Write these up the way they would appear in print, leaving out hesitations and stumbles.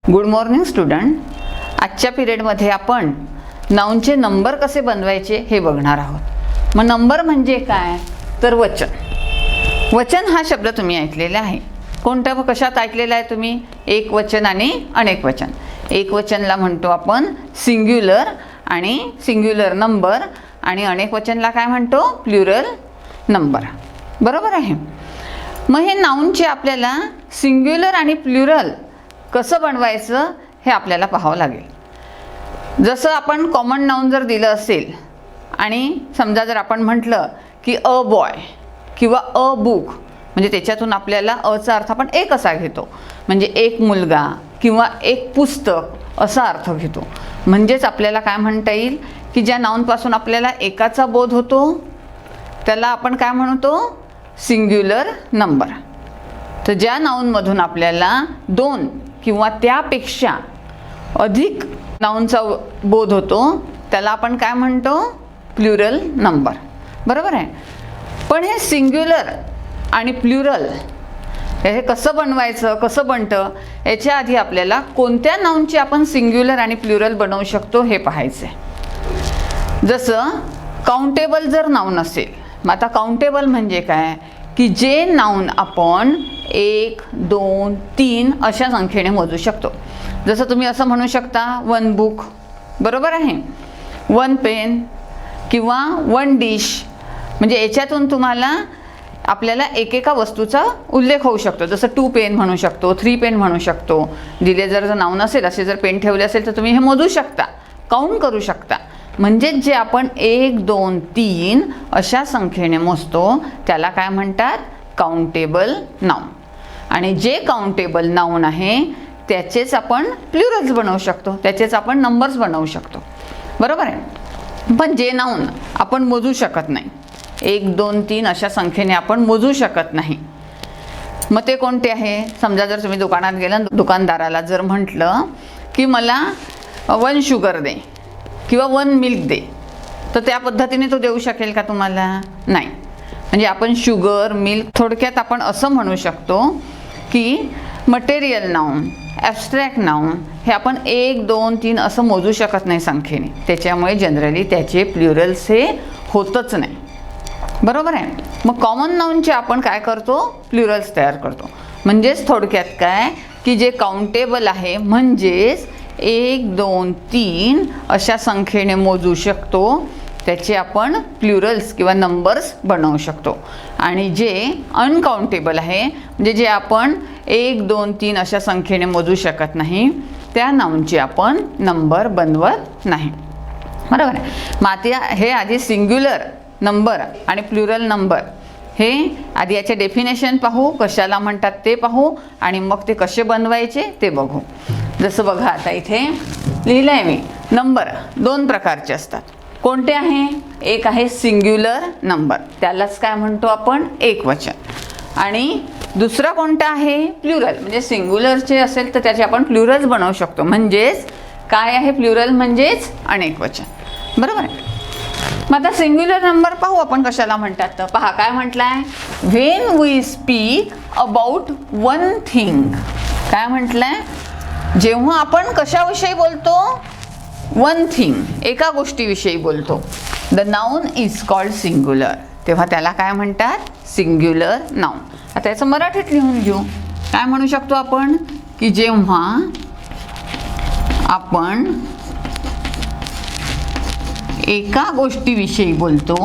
Good morning student. आजच्या पिरियडमध्ये आपण नाउनचे नंबर कसे बनवायचे हे बघणार आहोत. मग नंबर म्हणजे काय तर वचन. वचन हा शब्द तुम्ही ऐकलेला आहे. कोणत्या कशात ऐकलेला आहे तुम्ही? एक वचन आणि अनेक वचन. एक वचनला म्हणतो आपण सिंग्युलर आणि सिंग्युलर नंबर, आणि अनेक वचनला काय म्हणतो? Plural number. बरोबर आहे. मग हे नाउनचे आपल्याला सिंग्युलर आणि प्लुरल कसं बनवायचं हे आपल्याला पाहावं लागेल. जसं आपण कॉमन नाउन जर दिलं असेल आणि समजा जर आपण म्हटलं की अ बॉय किंवा अ बुक, म्हणजे त्याच्यातून आपल्याला अचा अर्थ आपण एक असा घेतो, म्हणजे एक मुलगा किंवा एक पुस्तक असा अर्थ घेतो. म्हणजेच आपल्याला काय म्हणता येईल की ज्या नाउनपासून आपल्याला एकाचा बोध होतो त्याला आपण काय म्हणतो? Singular number. तर ज्या नाउनमधून आपल्याला दोन किंवा त्यापेक्षा अधिक नाउनचा बोध होतो त्याला आपण काय म्हणतो? Plural number. बरोबर आहे. पण हे सिंग्युलर आणि प्लुरल हे कसं बनवायचं, कसं बनतं, याच्या आधी आपल्याला कोणत्या नाउनची आपण सिंग्युलर आणि प्लुरल बनवू शकतो हे पाहायचं आहे. जसं काउंटेबल जर नाउन असेल, मग आता काउंटेबल म्हणजे काय की जे नाउन आपण 1, 2, 3 अशा संख्येने मोजू शकतो. जसं तुम्ही असं म्हणू शकता 1 बुक, बरोबर आहे, 1 पेन किंवा 1 डिश. म्हणजे याच्यातून तुम्हाला आपल्याला एकेका वस्तूचा उल्लेख होऊ शकतो. जसं 2 पेन म्हणू शकतो, 3 पेन म्हणू शकतो. दिले जर नाउन असेल, असे जर पेन ठेवले असेल तर तुम्ही हे मोजू शकता, काउंट करू शकता. म्हणजे जे आपण 1, 2, 3 अशा संख्येने मोजतो त्याला काय म्हणतात? Countable noun. आणि जे काउंटेबल नाउन आहे त्याचेच आपण प्लुरल्स बनवू शकतो, त्याचेच आपण नंबर्स बनवू शकतो. बरोबर आहे. पण जे नाउन आपण मोजू शकत नाही, 1, 2, 3 अशा संख्येने आपण मोजू शकत नाही, मग ते कोणते आहे? समजा जर तुम्ही दुकानात गेला, दुकानदाराला जर म्हटलं की मला 1 शुगर दे किंवा 1 मिल्क दे, तर त्या पद्धतीने तो देऊ शकेल का तुम्हाला? नाही. म्हणजे आपण शुगर, मिल्क, थोडक्यात आपण असं म्हणू शकतो की मटेरियल नाउन, ॲब्स्ट्रॅक्ट नाउन हे आपण 1, 2, 3 असं मोजू शकत नाही संख्येने. त्याच्यामुळे जनरली त्याचे प्लुरल्स हे होतच नाही. बरोबर आहे. मग कॉमन नाउनचे आपण काय करतो? प्लुरल्स तयार करतो. म्हणजेच थोडक्यात काय की जे काउंटेबल आहे, म्हणजेच 1, 2, 3 अशा संख्येने मोजू शकतो, त्याचे आपण प्लुरल्स किंवा नंबर्स बनवू शकतो. आणि जे अनकाउंटेबल आहे, म्हणजे जे आपण 1, 2, 3 अशा संख्येने मोजू शकत नाही, त्या नाउनचे आपण नंबर बनवत नाही. बरोबर आहे. मग हे आधी सिंग्युलर नंबर आणि प्लुरल नंबर हे आधी याचे डेफिनेशन पाहू, कशाला म्हणतात ते पाहू, आणि मग ते कसे बनवायचे ते बघू. जसं बघा, आता इथे लिहिलं आहे मी, नंबर 2 प्रकारचे असतात. कोणते आहे? एक आहे सिंग्युलर नंबर, त्यालाच काय म्हणतो आपण? एकवचन. आणि दुसरा कोणता आहे? प्लुरल. म्हणजे सिंग्युलरचे असेल तर त्याचे आपण प्लुरल्स बनवू शकतो. म्हणजेच काय आहे प्लुरल? म्हणजेच अनेक वचन. बरोबर आहे. मग आता सिंग्युलर नंबर पाहू आपण कशाला म्हणतात. तर पहा काय म्हटलंय, when we speak about 1 thing. काय म्हटलंय? जेव्हा आपण कशाविषयी बोलतो? 1 थिंग, एका गोष्टीविषयी बोलतो. The noun is called singular. तेव्हा त्याला काय म्हणतात? Singular noun. आता याचं मराठीत लिहून घेऊ. काय म्हणू शकतो आपण की जेव्हा आपण एका गोष्टीविषयी बोलतो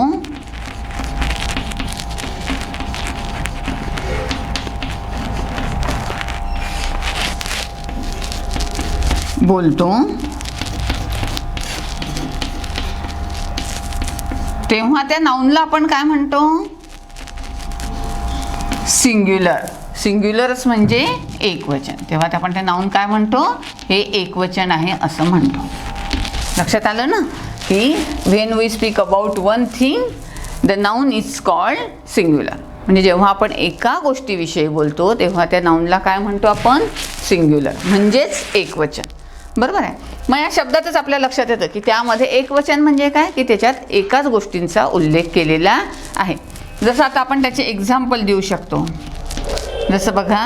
तेव्हा त्या नाउनला आपण काय म्हणतो? सिंग्युलर. सिंग्युलरच म्हणजे एकवचन. तेव्हा आपण ते नाउन काय म्हणतो? हे एकवचन आहे असं म्हणतो. लक्षात आलं ना की when we speak about 1 thing the noun is called singular. म्हणजे जेव्हा आपण एका गोष्टीविषयी बोलतो तेव्हा त्या नाउनला काय म्हणतो आपण? सिंग्युलर, म्हणजेच एकवचन. बरोबर आहे. मग या शब्दातच आपल्या लक्षात येतं की त्यामध्ये एकवचन म्हणजे काय की त्याच्यात एकाच गोष्टींचा उल्लेख केलेला आहे. जसं आता आपण त्याचे एक्झाम्पल देऊ शकतो. जसं बघा,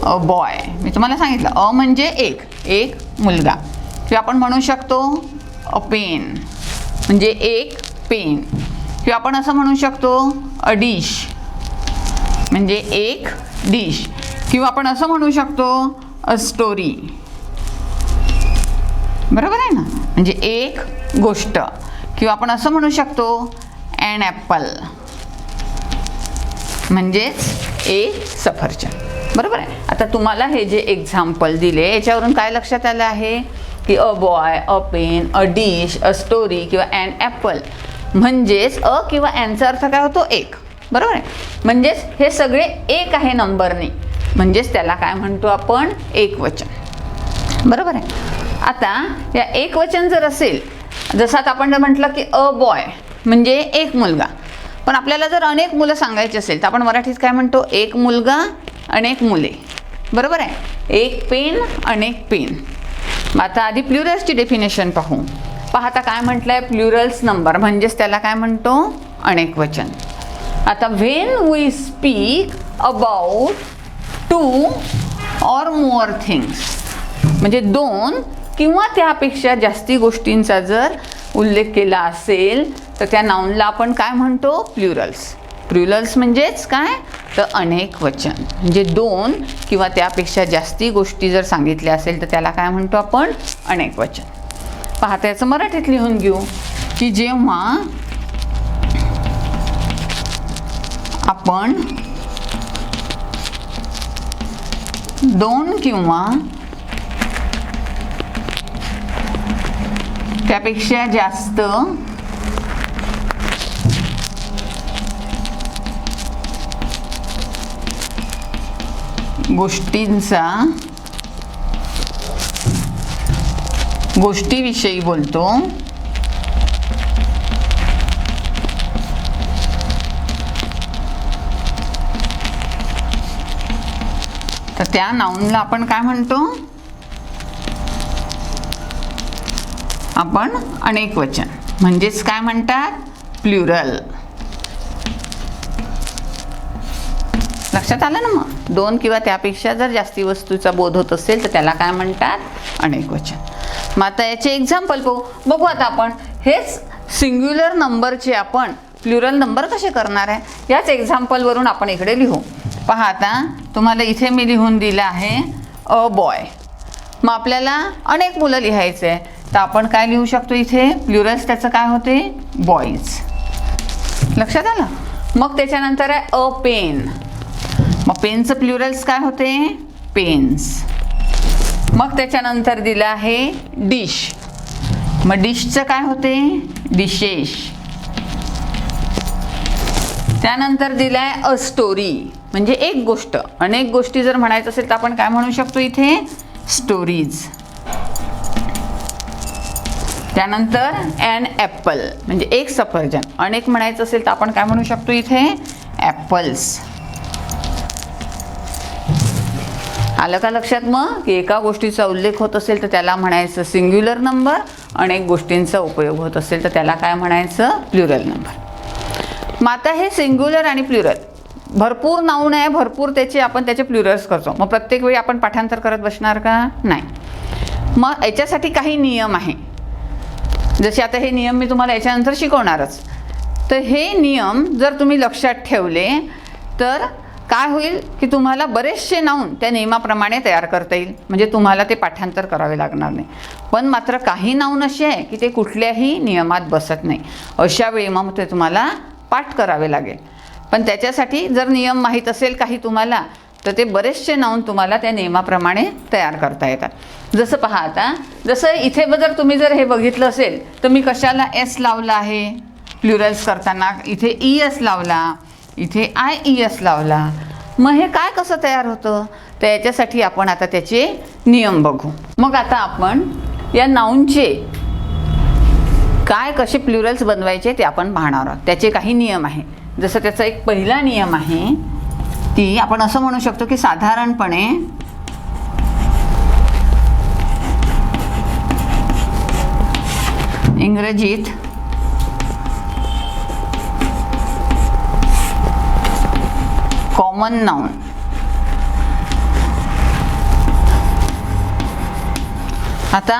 अ बॉय, मी तुम्हाला सांगितलं अ म्हणजे एक, एक मुलगा. किंवा आपण म्हणू शकतो अ पेन म्हणजे एक पेन. किंवा आपण असं म्हणू शकतो अ डिश म्हणजे एक डिश. किंवा आपण असं म्हणू शकतो अ स्टोरी. बरोबर आहे ना, म्हणजे एक गोष्ट. किंवा आपण असं म्हणू शकतो ॲन ॲपल म्हणजेच एक सफरचंद. बरोबर आहे. आता तुम्हाला हे जे एक्झाम्पल दिले याच्यावरून काय लक्षात आलं आहे की a boy, a pen, a dish, a story किंवा ॲन ॲपल म्हणजेच अ किंवा ॲनचा अर्थ काय होतो एक. बरोबर आहे. म्हणजेच हे सगळे एक आहे नंबरने, म्हणजेच त्याला काय म्हणतो आपण एकवचन. बरोबर आहे. आता या एकवचन जर असेल, जसं आता आपण जर म्हटलं की अ बॉय म्हणजे एक मुलगा, पण आपल्याला जर अनेक मुलं सांगायची असेल तर आपण मराठीत काय म्हणतो एक मुलगा अनेक मुले. बरोबर आहे. एक पेन अनेक पेन. आता आधी प्लुरल्सची डेफिनेशन पाहू. पाहता काय म्हटलं आहे, प्लुरल्स नंबर म्हणजेच त्याला काय म्हणतो अनेक वचन. आता when we speak about two or more things म्हणजे दोन किंवा त्यापेक्षा जास्ती गोष्टींचा जर उल्लेख केला असेल तर त्या नाउनला आपण काय म्हणतो प्लुरल्स. प्लुरल्स म्हणजेच काय तर अनेक वचन. म्हणजे दोन किंवा त्यापेक्षा जास्ती गोष्टी जर सांगितल्या असेल तर त्याला काय म्हणतो आपण अनेक वचन. पाहता याचं मराठीत लिहून घेऊ की जेव्हा आपण दोन किंवा त्यापेक्षा जास्त गोष्टीविषयी बोलतो तर त्या नाउनला आपण काय म्हणतो आपण अनेक वचन म्हणजेच काय म्हणतात प्लुरल. लक्षात आलं ना. मग दोन किंवा त्यापेक्षा जर जास्ती वस्तूचा बोध होत असेल तर त्याला काय म्हणतात अनेक वचन. मग आता याचे एक्झाम्पल बघू. आता आपण हेच सिंग्युलर नंबरचे आपण प्लुरल नंबर कसे करणार आहे याच एक्झाम्पलवरून आपण इकडे लिहू. पहा आता तुम्हाला इथे मी लिहून दिलं आहे अ बॉय. मग आपल्याला अनेक मुलं लिहायचं आहे तर आपण काय लिहू शकतो इथे प्लुरल्स त्याचं काय होते बॉईज. लक्षात आलं. मग त्याच्यानंतर आहे अ पेन. मग पेनचं प्लुरल्स काय होते पेन्स. मग त्याच्यानंतर दिलं आहे डिश. मग डिशचं काय होते डिशेस. त्यानंतर दिलं आहे अ स्टोरी म्हणजे एक गोष्ट. अनेक गोष्टी जर म्हणायचं असेल तर आपण काय म्हणू शकतो इथे स्टोरीज. त्यानंतर ॲन ॲपल म्हणजे एक सफरचंद. अनेक म्हणायचं असेल तर आपण काय म्हणू शकतो इथे ॲपल्स. आलं का लक्षात. मग की एका गोष्टीचा उल्लेख होत असेल तर त्याला म्हणायचं सिंग्युलर नंबर. अनेक गोष्टींचा उपयोग होत असेल तर त्याला काय म्हणायचं प्लुरल नंबर. मग आता हे सिंग्युलर आणि प्लुरल भरपूर नाऊन आहे, भरपूर आपण त्याचे प्लुरल्स करतो. मग प्रत्येक वेळी आपण पाठांतर करत बसणार का नाही. मग याच्यासाठी काही नियम आहे. जसे आता हे नियम मी तुम्हाला याच्यानंतर शिकवणारच. तर हे नियम जर तुम्ही लक्षात ठेवले तर काय होईल की तुम्हाला बरेचसे नाऊन त्या नियमाप्रमाणे तयार करता येईल. म्हणजे तुम्हाला ते पाठांतर करावे लागणार नाही. पण मात्र काही नाऊन असे आहे की ते कुठल्याही नियमात बसत नाही. अशा वेळी मग ते तुम्हाला पाठ करावे लागेल. पण त्याच्यासाठी जर नियम माहीत असेल काही तुम्हाला तर ते बरेचसे नाऊन तुम्हाला त्या नियमाप्रमाणे तयार करता येतात. जसं पहा आता जसं इथे जर तुम्ही हे बघितलं असेल तर मी कशाला एस लावला आहे प्लुरल्स करताना. इथे ई एस लावला, इथे आय ई एस लावला. मग हे काय कसं तयार होतं तर याच्यासाठी आपण आता त्याचे नियम बघू. मग आता आपण या नाऊनचे काय कसे प्लुरल्स बनवायचे ते आपण पाहणार आहोत. त्याचे काही नियम आहे. जसं त्याचा एक पहिला नियम आहे की आपण असं म्हणू शकतो की साधारणपणे इंग्रजीत कॉमन नाउन आता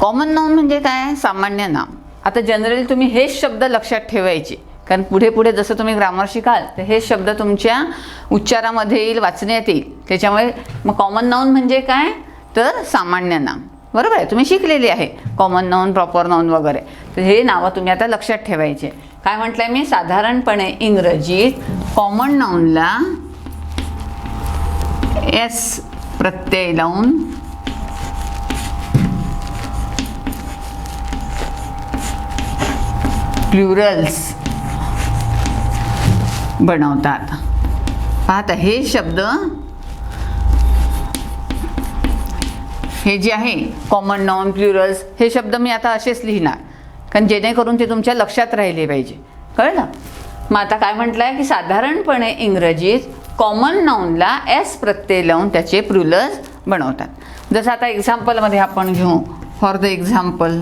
कॉमन नाउन म्हणजे काय? सामान्य नाम. आता जनरली तुम्ही हेच शब्द लक्षात ठेवायचे, कारण पुढे पुढे जसं तुम्ही ग्रामर शिकाल तर हे शब्द तुमच्या उच्चारामध्ये येईल, वाचण्यात येईल. त्याच्यामुळे मग कॉमन नाउन म्हणजे काय? तर सामान्य नाम. बरोबर आहे, तुम्ही शिकलेली आहे कॉमन नाउन, प्रॉपर नाउन वगैरे. तर हे नावं तुम्ही आता लक्षात ठेवायचे. काय म्हटलंय मी? साधारणपणे इंग्रजीत कॉमन नाउनला एस प्रत्यय लावून प्लुरल्स बनवतात. पाहता हे शब्द, हे जे आहे कॉमन नाउन, प्लुरल्स, हे शब्द मी आता असेच लिहिणार, कारण जेणेकरून ते तुमच्या लक्षात राहिले पाहिजे. कळलं? मग आता काय म्हटलं आहे की साधारणपणे इंग्रजीत कॉमन नाउनला एस प्रत्यय लावून त्याचे प्लुरल्स बनवतात. जसं आता एक्झाम्पलमध्ये आपण घेऊ. फॉर द एक्झाम्पल,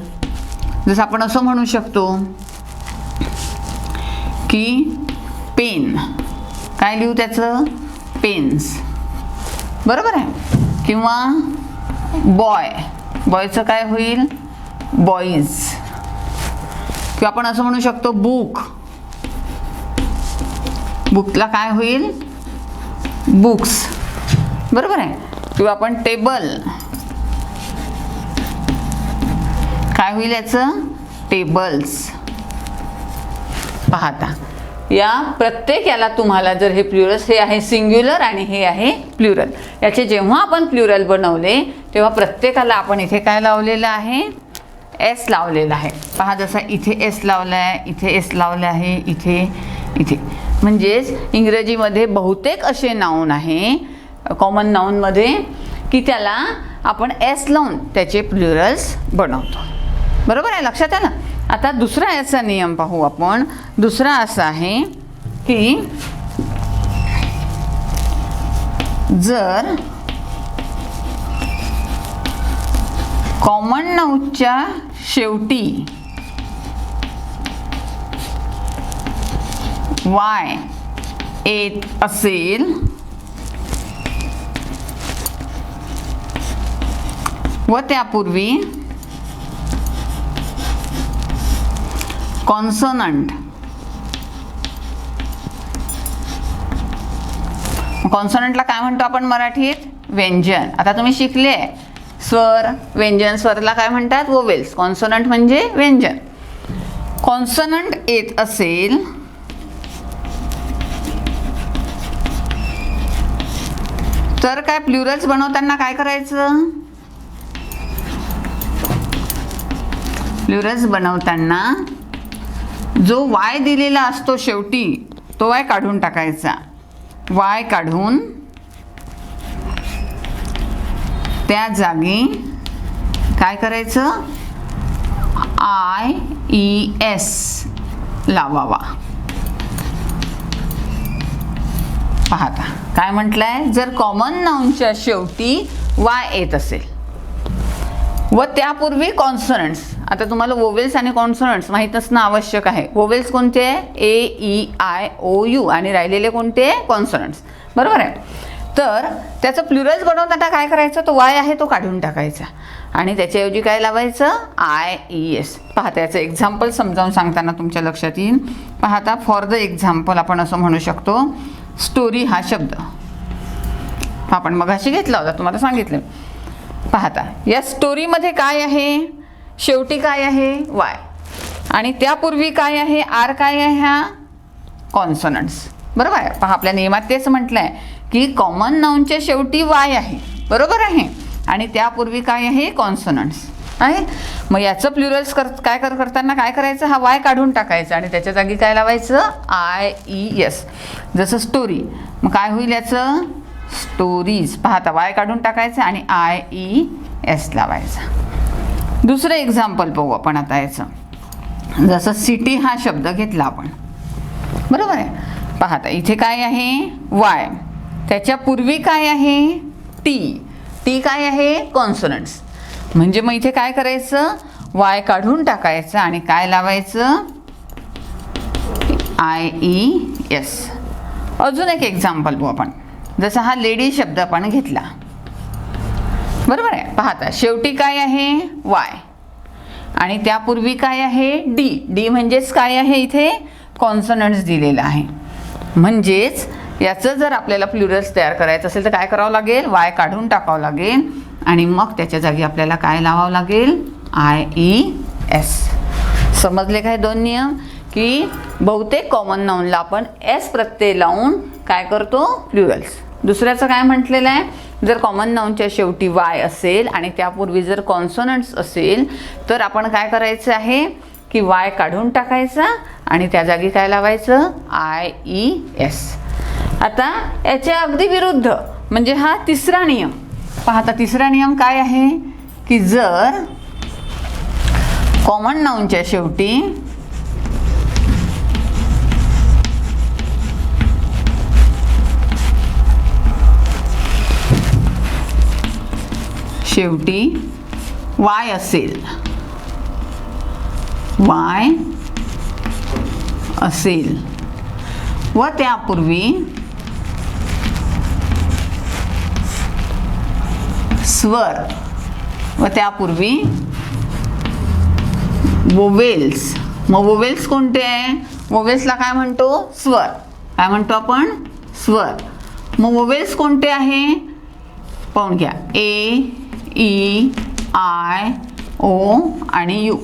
जसं आपण असं म्हणू शकतो की पेन, काय लिहू त्याचं? पेन्स. बरोबर आहे. किंवा बॉय, बॉयचं काय होईल? बॉईज. किंवा आपण असं म्हणू शकतो बुक, बुकला काय होईल? बुक्स. बरोबर आहे. किंवा आपण टेबल, काय होईल याचं? टेबल्स. पाहता या प्रत्येक याला तुम्हाला जर हे प्लुरल्स, हे आहे सिंग्युलर आणि हे आहे प्लुरल, याचे जेव्हा आपण प्लुरल बनवले तेव्हा प्रत्येकाला आपण इथे काय लावलेलं आहे? एस लावलेला आहे. पहा, जसा इथे एस लावला आहे, इथे एस लावले आहे, इथे इथे. म्हणजेच इंग्रजीमध्ये बहुतेक असे नाऊन आहे कॉमन नाऊनमध्ये की त्याला आपण एस लावून त्याचे प्लुरल्स बनवतो. बरोबर आहे, लक्षात आलं? आता दुसरा याचा नियम पाहू आपण. दुसरा असा आहे की जर कॉमन नाऊनच्या शेवटी वाय येत असेल व त्यापूर्वी कॉन्सोनंट, कॉन्सोनंटला काय म्हणतो आपण मराठीत? व्यंजन. आता तुम्ही शिकले स्वर, व्यंजन. स्वरला काय म्हणतात? वोवेल्स. कॉन्सोनंट म्हणजे व्यंजन. कॉन्सोनंट येत असेल तर काय प्लुरल्स बनवताना काय करायचं? प्लुरल्स बनवताना जो वाय दिलेला असतो शेवटी तो वाय काढून टाकायचा. वाय काढून त्या जागी काय करायचं? IES लावावा. पाहता काय म्हटलंय? जर कॉमन नाऊनच्या शेवटी वाय येत असेल व त्यापूर्वी कॉन्सोनंट्स. आता तुम्हाला वोवेल्स आणि कॉन्सोनंट्स माहीत असणं आवश्यक आहे. वोवेल्स कोणते? AEIOU आणि राहिलेले कोणते? कॉन्सोनंट्स. बरोबर आहे. तर त्याचं प्लुरल्स बनवताना काय करायचं? तो वाय आहे तो काढून टाकायचा आणि त्याच्याऐवजी काय लावायचं? IES. पहा, त्याचं एक्झाम्पल समजावून सांगताना तुमच्या लक्षात येईल. पाहता फॉर द एक्झाम्पल आपण असं म्हणू शकतो. स्टोरी हा शब्द आपण मगाशी घेतला होता, तुम्हाला सांगितलं. पाहता या स्टोरीमध्ये काय आहे? शेवटी काय आहे? वाय. आणि त्यापूर्वी काय आहे? आर. काय आहे? ह्या कॉन्सोनंट्स. बरोबर आहे. पहा, आपल्या नियमात तेच म्हटलं आहे की कॉमन नाऊनच्या शेवटी वाय आहे. बरोबर आहे. आणि त्यापूर्वी काय आहे? कॉन्सोनंट्स आहे. मग याचं प्लुरल्स करताना काय करायचं? हा वाय काढून टाकायचं आणि त्याच्या जागी काय लावायचं? IES. जसं स्टोरी, मग काय होईल याचं? स्टोरीज. पाहता वाय काढून टाकायचं आणि IES लावायचा. दुसरं एक्झाम्पल पाहू आपण आता याचं. जसं सिटी हा शब्द घेतला आपण. बरोबर आहे. पाहता इथे काय आहे? वाय. त्याच्या पूर्वी काय आहे? टी. टी काय आहे? कॉन्सोनंट्स. म्हणजे मग इथे काय करायचं? वाय काढून टाकायचं आणि काय लावायचं? IES. अजून एक एक्झाम्पल पाहू आपण. जसा हा लेडी शब्द आपण घेतला. बरोबर आहे. पाहता शेवटी काय आहे वाय आणि त्यापूर्वी काय आहे डी. डी म्हणजेच काय आहे इथे कॉन्सोनंट्स दिलेलं आहे. म्हणजेच याचं जर आपल्याला प्लुरल्स तयार करायचं असेल तर काय करावं लागेल वाय काढून टाकावं लागेल आणि मग त्याच्या जागी आपल्याला काय लावावं लागेल IES. समजले काय दोन नियम की बहुतेक कॉमन नाऊनला आपण एस प्रत्यय लावून काय करतो प्लुरल्स. दुसऱ्याचं काय म्हटलेलं आहे जर कॉमन नाऊनच्या शेवटी वाय असेल आणि त्यापूर्वी जर कॉन्सोनंट्स असेल तर आपण काय करायचं आहे की वाय काढून टाकायचा आणि त्या जागी काय लावायचं IES. आता याच्या अगदी विरुद्ध म्हणजे हा तिसरा नियम. पाहता तिसरा नियम काय आहे की जर कॉमन नाऊनच्या शेवटी वाय असेल व त्यापूर्वी स्वर व त्यापूर्वी वोवेल्स. मग वोवेल्स कोणते आहे वोवेल्सला काय म्हणतो स्वर. काय म्हणतो आपण स्वर. मग वोवेल्स कोणते आहे पाहून घ्या A-E-I-O आणि U.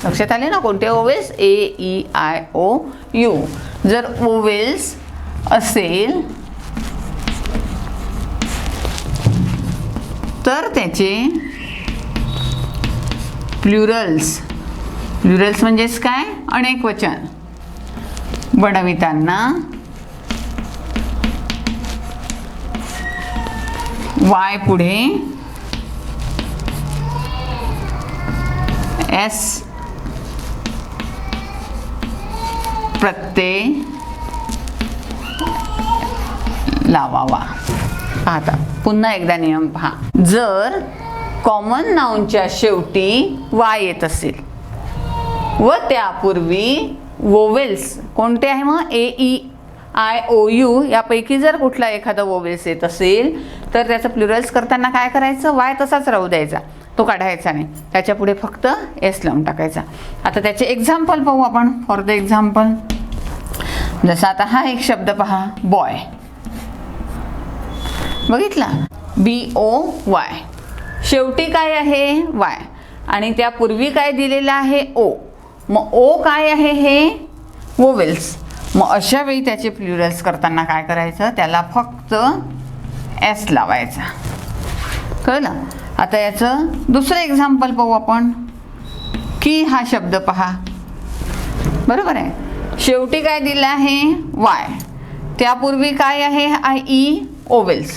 लक्षात आले ना कोणते वोवेल्स A-E-I-O-U. जर वोवेल्स असेल तर त्याचे प्लुरल्स म्हणजेच काय अनेक वचन बनविताना वाय पुढे एस प्रत्यय लावावा. आता पुन्हा एकदा नियम पहा. जर कॉमन नाऊनच्या शेवटी वाय येत असेल व त्यापूर्वी वोवेल्स कोणते आहे मग A-E-I-O-U यापैकी जर कुठला एखादा वोवेल्स येत असेल तर त्याचं प्लुरल्स करताना काय करायचं वाय तसाच राहू द्यायचा तो काढायचा नाही त्याच्या पुढे फक्त एस लावून टाकायचा. आता त्याचे एक्झाम्पल पाहू आपण. फॉर द एक्झाम्पल जसा आता हा एक शब्द पहा बॉय. बघितला BOY. शेवटी काय आहे वाय आणि त्यापूर्वी काय दिलेलं आहे ओ. मग ओ काय आहे हे वोवेल्स. मग अशा वेळी त्याचे प्लुरल्स करताना काय करायचं त्याला फक्त एस लावायचा. कळलं. आता याचं दुसरं एक्झाम्पल पाहू आपण की हा शब्द पहा. बरोबर आहे. शेवटी काय दिलं आहे वाय त्यापूर्वी काय आहे IE ओवेल्स.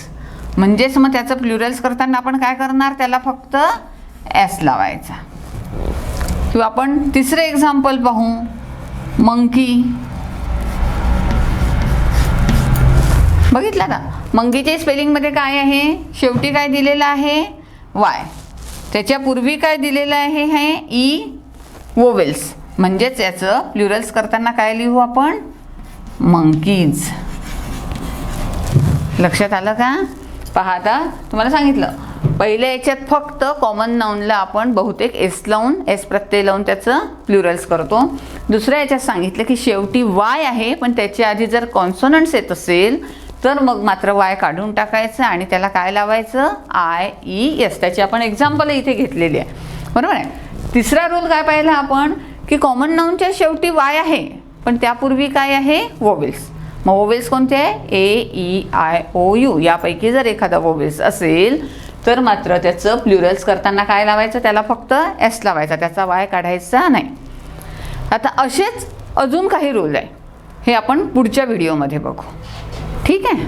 म्हणजेच मग त्याचं प्लुरल्स करताना आपण काय करणार त्याला फक्त एस लावायचा. किंवा आपण तिसरं एक्झाम्पल पाहू मंकी. बघितलं का मंकीच्या स्पेलिंगमध्ये काय आहे शेवटी काय दिलेलं आहे वाय त्याच्यापूर्वी काय दिलेलं आहे हे ई वोवेल्स. म्हणजेच याचं प्लुरल्स करताना काय लिहू आपण मंकीज. लक्षात आलं का. पहा आता तुम्हाला सांगितलं पहिल्या याच्यात फक्त कॉमन नाऊनला आपण बहुतेक एस प्रत्यय लावून त्याचं प्लुरल्स करतो. दुसऱ्या याच्यात सांगितलं की शेवटी वाय आहे पण त्याच्या आधी जर कॉन्सोनंट्स येत असेल तर मग मात्र वाय काढून टाकायचं आणि त्याला काय लावायचं IES. त्याची आपण एक्झाम्पल इथे घेतलेली आहे. बरोबर आहे. तिसरा रूल काय पाहिला आपण की कॉमन नाऊनच्या शेवटी वाय आहे पण त्यापूर्वी काय आहे वोवेल्स. मग वोवेल्स कोणते आहे A-E-I-O-U यापैकी जर एखादा वोवेल्स असेल तर मात्र त्याचं प्लुरल्स करताना काय लावायचं त्याला फक्त एस लावायचा त्याचा वाय काढायचा नाही. आता असेच अजून काही रूल आहे हे आपण पुढच्या व्हिडिओमध्ये बघू. ठीक आहे.